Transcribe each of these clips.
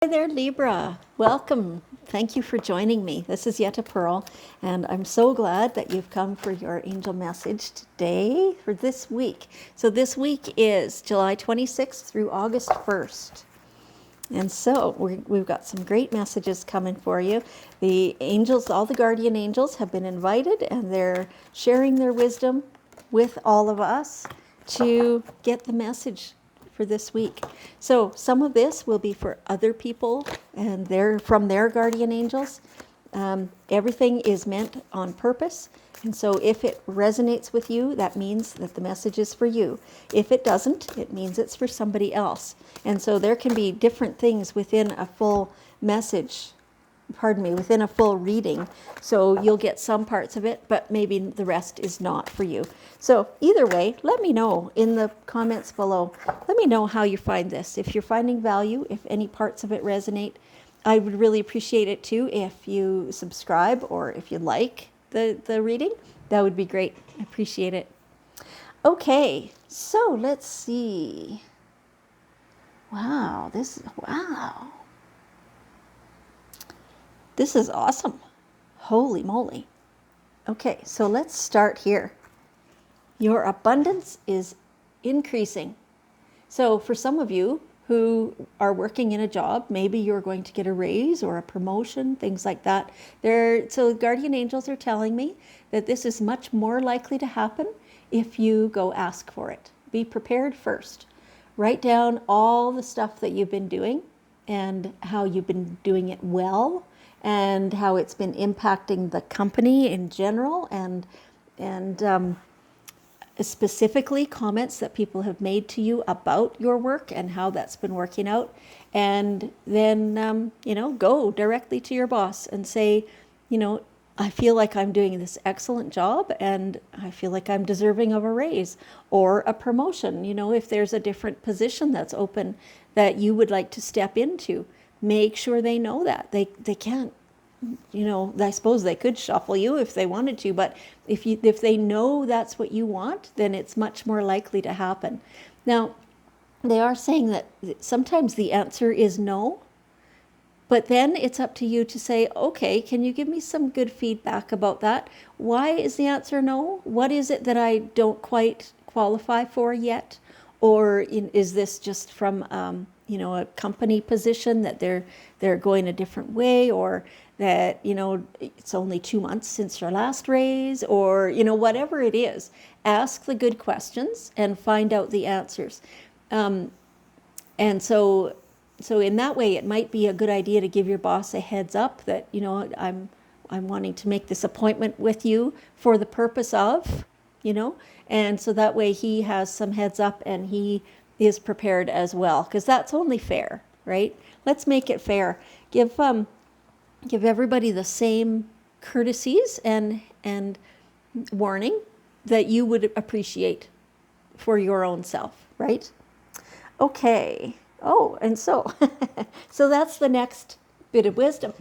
Hi there, Libra. Welcome. Thank you for joining me. This is Yetta Pearl, and I'm so glad that you've come for your angel message today for this week. So this week is July 26th through August 1st. And so we've got some great messages coming for you. The angels, all the guardian angels have been invited, and they're sharing their wisdom with all of us to get the message for this week. So some of this will be for other people, and they're from their guardian angels. Everything is meant on purpose. And so if it resonates with you, that means that the message is for you. If it doesn't, it means it's for somebody else. And so there can be different things within a full message, within a full reading. So you'll get some parts of it, but maybe the rest is not for you. So either way, let me know in the comments below. Let me know how you find this. If you're finding value, if any parts of it resonate, I would really appreciate it too if you subscribe or if you like the reading. That would be great. I appreciate it. Okay, so let's see. Wow. This is awesome. Holy moly. Okay, so let's start here. Your abundance is increasing. So for some of you who are working in a job, maybe you're going to get a raise or a promotion, things like that. So guardian angels are telling me that this is much more likely to happen if you go ask for it. Be prepared first. Write down all the stuff that you've been doing and how you've been doing it well and how it's been impacting the company in general, and specifically comments that people have made to you about your work and how that's been working out. And then, go directly to your boss and say, I feel like I'm doing this excellent job and I feel like I'm deserving of a raise or a promotion. If there's a different position that's open that you would like to step into, make sure they know that. They can't, I suppose they could shuffle you if they wanted to, but if they know that's what you want, then it's much more likely to happen. Now, they are saying that sometimes the answer is no, but then it's up to you to say, okay, can you give me some good feedback about that? Why is the answer no? What is it that I don't quite qualify for yet? Or is this just from a company position that they're going a different way, or that it's only 2 months since your last raise, or whatever it is? Ask the good questions and find out the answers. And so in that way, it might be a good idea to give your boss a heads up that I'm wanting to make this appointment with you for the purpose of, and so that way he has some heads up and he is prepared as well, because that's only fair, right? Let's make it fair. Give everybody the same courtesies and warning that you would appreciate for your own self, right? Okay. Oh, and so so that's the next bit of wisdom.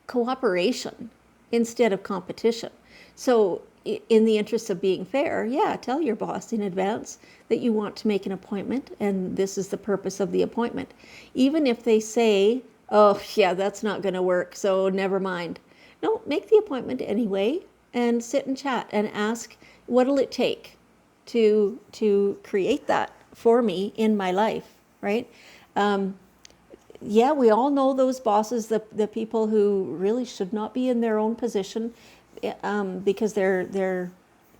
Cooperation instead of competition. So in the interest of being fair, tell your boss in advance that you want to make an appointment and this is the purpose of the appointment. Even if they say, oh yeah, that's not going to work, so never mind. No, make the appointment anyway and sit and chat and ask, what'll it take to create that for me in my life, right? We all know those bosses, the people who really should not be in their own position, because they're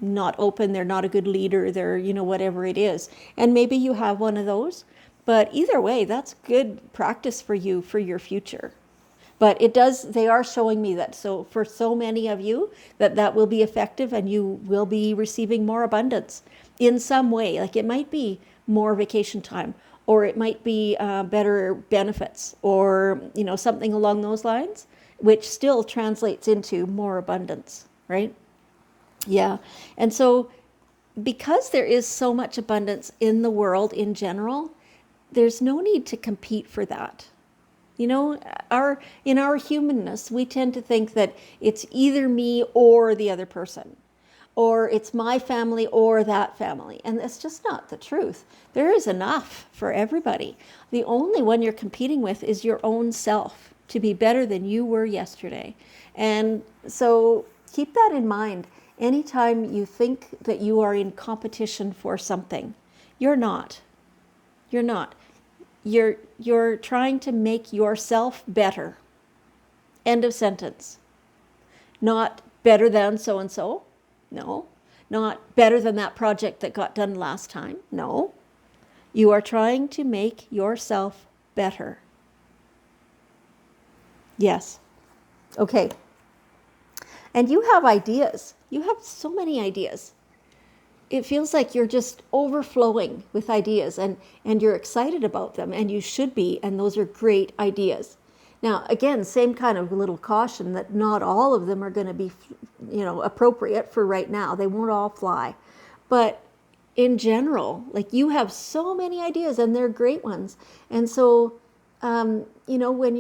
not open, they're not a good leader, they're whatever it is. And maybe you have one of those, but either way, that's good practice for you for your future. But they are showing me that, so for so many of you, that will be effective and you will be receiving more abundance in some way. Like it might be more vacation time, or it might be better benefits, or something along those lines, which still translates into more abundance, right? Yeah. And so because there is so much abundance in the world in general, there's no need to compete for that. In our humanness, we tend to think that it's either me or the other person. or it's my family or that family. And that's just not the truth. There is enough for everybody. The only one you're competing with is your own self to be better than you were yesterday. And so keep that in mind. Anytime you think that you are in competition for something, you're not. You're not. You're trying to make yourself better. End of sentence. Not better than so-and-so. No. Not better than that project that got done last time. No. You are trying to make yourself better. Yes. Okay. And you have ideas. You have so many ideas. It feels like you're just overflowing with ideas, and you're excited about them, and you should be, and those are great ideas. Now, again, same kind of little caution that not all of them are going to be, appropriate for right now. They won't all fly. But in general, like, you have so many ideas, and they're great ones. And so, when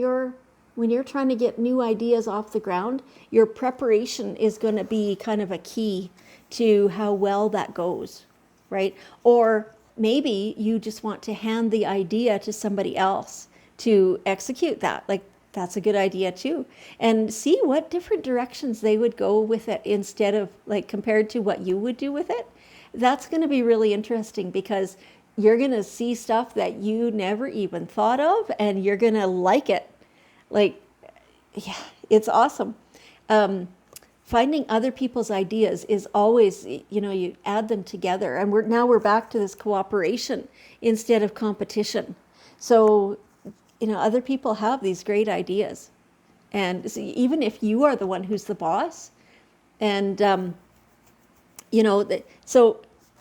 you're trying to get new ideas off the ground, your preparation is going to be kind of a key to how well that goes, right? Or maybe you just want to hand the idea to somebody else to execute that. Like, that's a good idea too. And see what different directions they would go with it instead of, like, compared to what you would do with it. That's going to be really interesting, because you're going to see stuff that you never even thought of, and you're going to like it. Like, yeah, it's awesome. Finding other people's ideas is always, you add them together. And we're back to this cooperation instead of competition. So, other people have these great ideas. And so even if you are the one who's the boss, and,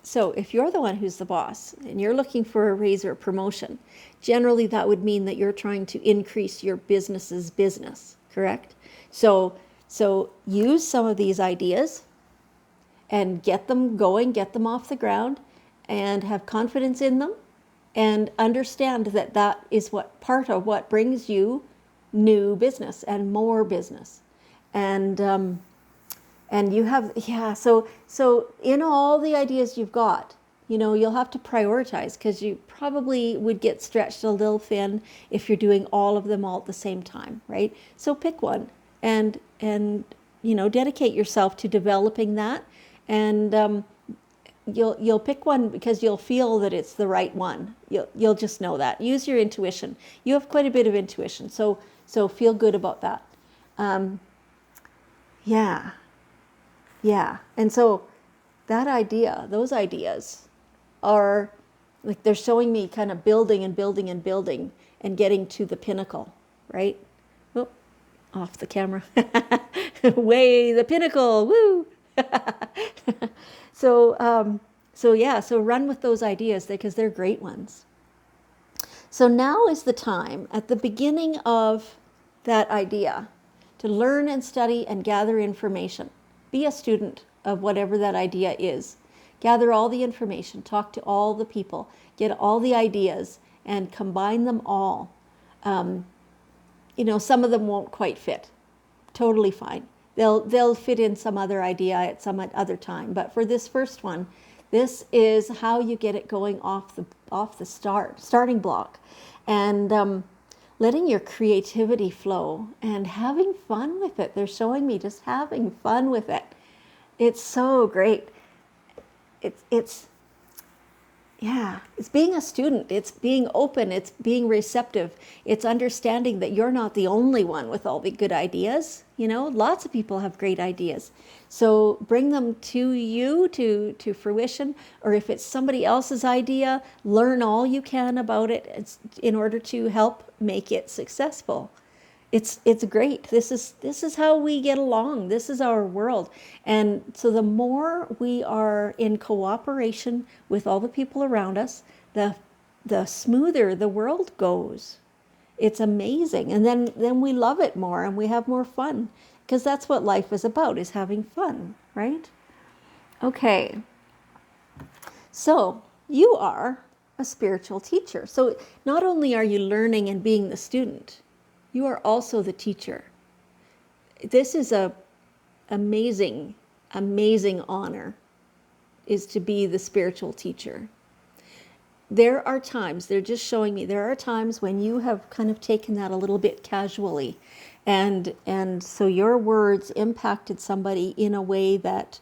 so if you're the one who's the boss and you're looking for a raise or a promotion, generally that would mean that you're trying to increase your business's business, correct? So use some of these ideas and get them going, get them off the ground, and have confidence in them, and understand that that is what part of what brings you new business and more business. And you have, so in all the ideas you've got, you'll have to prioritize, because you probably would get stretched a little thin if you're doing all of them all at the same time, right? So pick one and dedicate yourself to developing that, and you'll pick one because you'll feel that it's the right one. You'll just know that. Use your intuition. You have quite a bit of intuition, so feel good about that. Yeah. And so that idea, those ideas are like, they're showing me kind of building and building and building and getting to the pinnacle, right? Oh, off the camera. Way the pinnacle. Woo. So run with those ideas, because they're great ones. So now is the time, at the beginning of that idea, to learn and study and gather information. Be a student of whatever that idea is. Gather all the information, talk to all the people, get all the ideas, and combine them all. Some of them won't quite fit. Totally fine. They'll fit in some other idea at some other time. But for this first one, this is how you get it going off the starting block, and letting your creativity flow and having fun with it. They're showing me just having fun with it. It's so great. It's being a student. It's being open. It's being receptive. It's understanding that you're not the only one with all the good ideas. Lots of people have great ideas. So bring them to you to fruition, or if it's somebody else's idea, learn all you can about it in order to help make it successful. It's great. This is how we get along. This is our world. And so the more we are in cooperation with all the people around us, the smoother the world goes. It's amazing. And then we love it more, and we have more fun, because that's what life is about, is having fun, right? Okay. So you are a spiritual teacher. So not only are you learning and being the student, you are also the teacher. This is a amazing amazing honor is to be the spiritual teacher. There are times, they're just showing me, there are times when you have kind of taken that a little bit casually. And so your words impacted somebody in a way that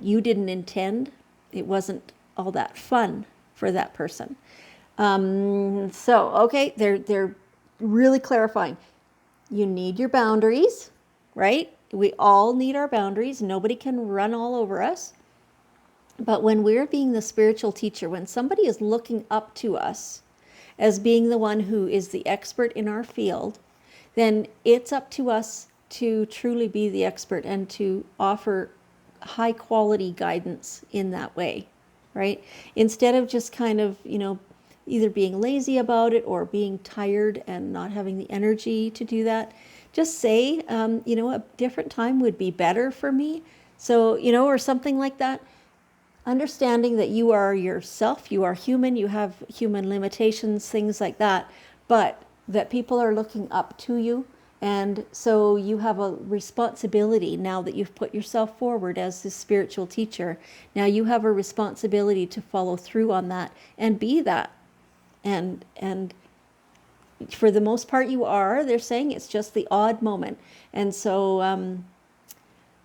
you didn't intend. It wasn't all that fun for that person. So, okay, they're really clarifying. You need your boundaries, right? We all need our boundaries. Nobody can run all over us. But when we're being the spiritual teacher, when somebody is looking up to us as being the one who is the expert in our field, then it's up to us to truly be the expert and to offer high quality guidance in that way, right? Instead of just kind of, either being lazy about it or being tired and not having the energy to do that, just say, a different time would be better for me. So, or something like that. Understanding that you are yourself, you are human, you have human limitations, things like that, but that people are looking up to you. And so you have a responsibility now that you've put yourself forward as the spiritual teacher. Now you have a responsibility to follow through on that and be that. And for the most part you are. They're saying it's just the odd moment. And so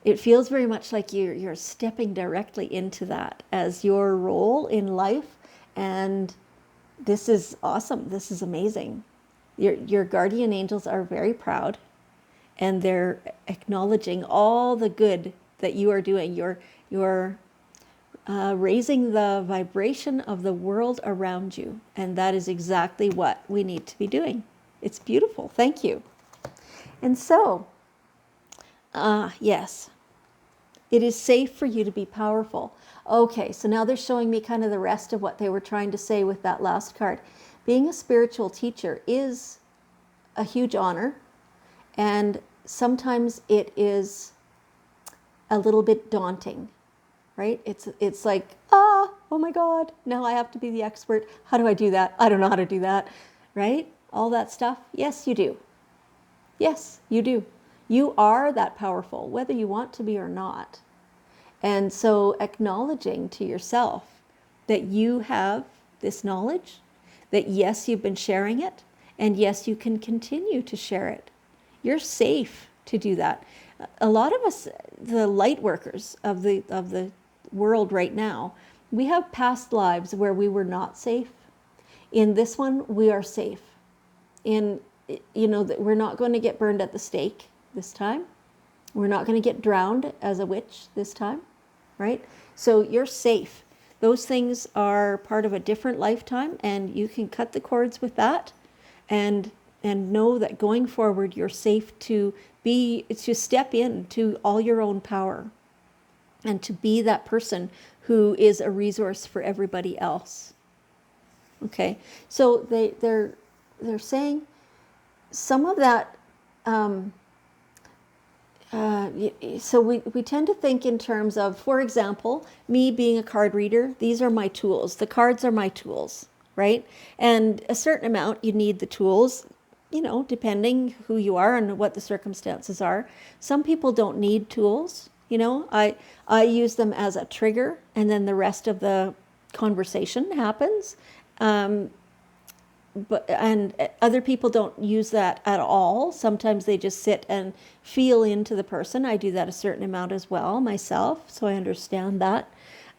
it feels very much like you're stepping directly into that as your role in life. And this is awesome. This is amazing. Your guardian angels are very proud, and they're acknowledging all the good that you are doing. You're raising the vibration of the world around you, and that is exactly what we need to be doing. It's beautiful. Thank you. And so, yes, it is safe for you to be powerful. Okay, so now they're showing me kind of the rest of what they were trying to say with that last card. Being a spiritual teacher is a huge honor, and sometimes it is a little bit daunting, right? It's like, oh my God, now I have to be the expert. How do I do that? I don't know how to do that, right? All that stuff. Yes, you do. Yes, you do. You are that powerful, whether you want to be or not. And so acknowledging to yourself that you have this knowledge, that yes, you've been sharing it, and yes, you can continue to share it. You're safe to do that. A lot of us, the light workers of the world right now, we have past lives where we were not safe. In this one, we are safe. That we're not going to get burned at the stake this time. We're not going to get drowned as a witch this time, right? So you're safe. Those things are part of a different lifetime, and you can cut the cords with that and know that going forward, you're safe to step into all your own power and to be that person who is a resource for everybody else. Okay, so they're saying some of that. So we tend to think in terms of, for example, me being a card reader, these are my tools. The cards are my tools, right? And a certain amount, you need the tools, depending who you are and what the circumstances are. Some people don't need tools. I use them as a trigger, and then the rest of the conversation happens. And other people don't use that at all. Sometimes they just sit and feel into the person. I do that a certain amount as well myself, so I understand that.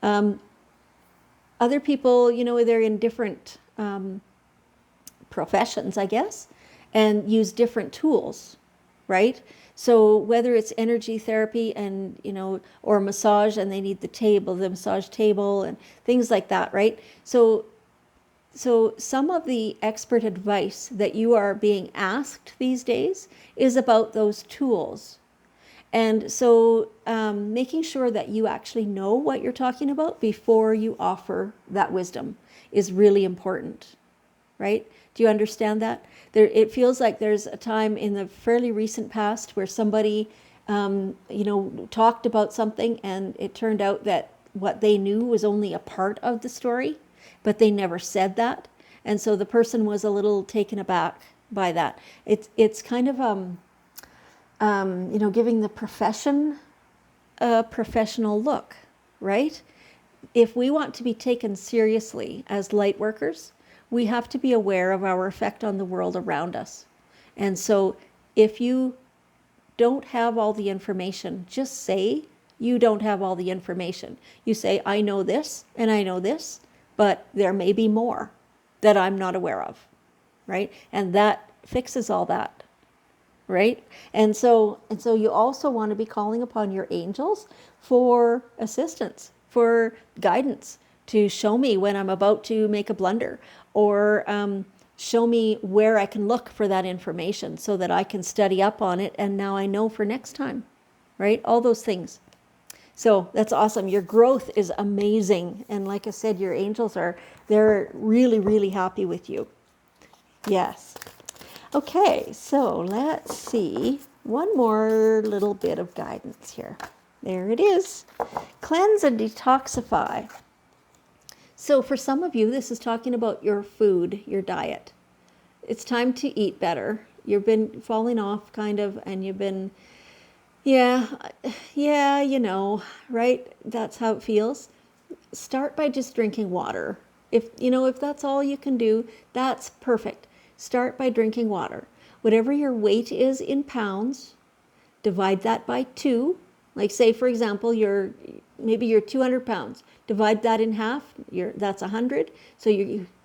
Other people, they're in different professions, I guess, and use different tools, right? So whether it's energy therapy and, or massage, and they need the massage table and things like that, right? So some of the expert advice that you are being asked these days is about those tools. And so making sure that you actually know what you're talking about before you offer that wisdom is really important, right? Do you understand that? It feels like there's a time in the fairly recent past where somebody, talked about something, and it turned out that what they knew was only a part of the story, but they never said that. And so the person was a little taken aback by that. It's kind of, giving the profession a professional look, right? If we want to be taken seriously as light workers, we have to be aware of our effect on the world around us. And so if you don't have all the information, just say you don't have all the information. You say, I know this and I know this, but there may be more that I'm not aware of, right? And that fixes all that, right? And so you also want to be calling upon your angels for assistance, for guidance, to show me when I'm about to make a blunder, or show me where I can look for that information so that I can study up on it and now I know for next time, right? All those things. So that's awesome. Your growth is amazing. And like I said, your angels they're really, really happy with you. Yes. Okay, so let's see. One more little bit of guidance here. There it is. Cleanse and detoxify. So for some of you, this is talking about your food, your diet. It's time to eat better. You've been falling off kind of, and you've been, yeah, right? That's how it feels. Start by just drinking water. If that's all you can do, that's perfect. Start by drinking water. Whatever your weight is in pounds, divide that by 2. Like say, for example, maybe you're 200 pounds. Divide that in half. That's 100. So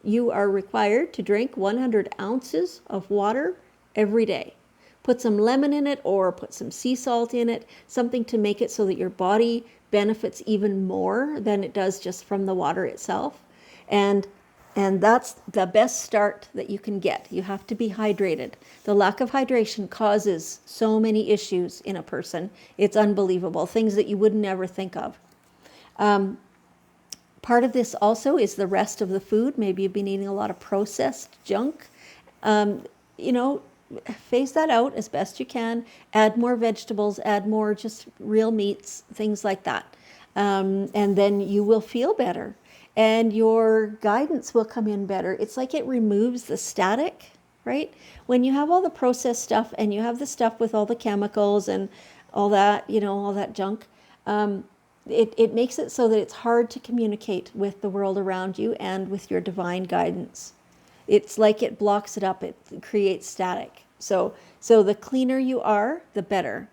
you are required to drink 100 ounces of water every day. Put some lemon in it or put some sea salt in it, something to make it so that your body benefits even more than it does just from the water itself. And that's the best start that you can get. You have to be hydrated. The lack of hydration causes so many issues in a person. It's unbelievable. Things that you would never think of. Part of this also is the rest of the food. Maybe you've been eating a lot of processed junk. Phase that out as best you can. Add more vegetables, add more just real meats, things like that. And then you will feel better. And your guidance will come in better. It's like it removes the static, right? When you have all the processed stuff and you have the stuff with all the chemicals and all that, all that junk, it makes it so that it's hard to communicate with the world around you and with your divine guidance. It's like it blocks it up. It creates static. So the cleaner you are, the better.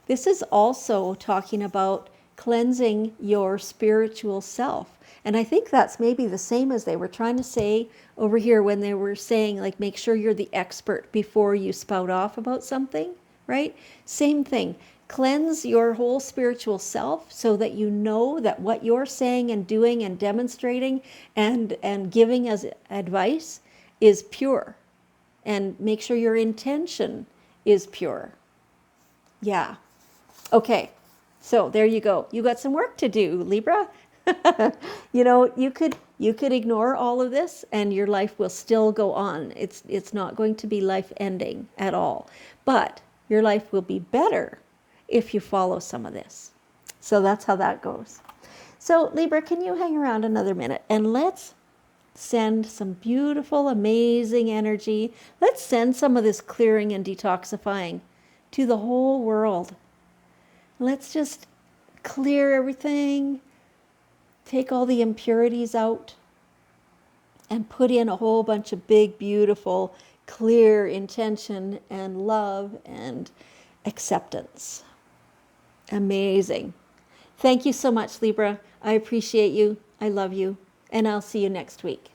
This is also talking about cleansing your spiritual self. And I think that's maybe the same as they were trying to say over here when they were saying, like, make sure you're the expert before you spout off about something, right? Same thing. Cleanse your whole spiritual self so that you know that what you're saying and doing and demonstrating and giving as advice is pure. And make sure your intention is pure. Yeah. Okay. So there you go. You got some work to do, Libra. You could ignore all of this and your life will still go on. It's not going to be life ending at all. But your life will be better if you follow some of this. So that's how that goes. So Libra, can you hang around another minute and let's send some beautiful, amazing energy. Let's send some of this clearing and detoxifying to the whole world. Let's just clear everything, take all the impurities out, and put in a whole bunch of big, beautiful, clear intention and love and acceptance. Amazing. Thank you so much, Libra. I appreciate you. I love you. And I'll see you next week.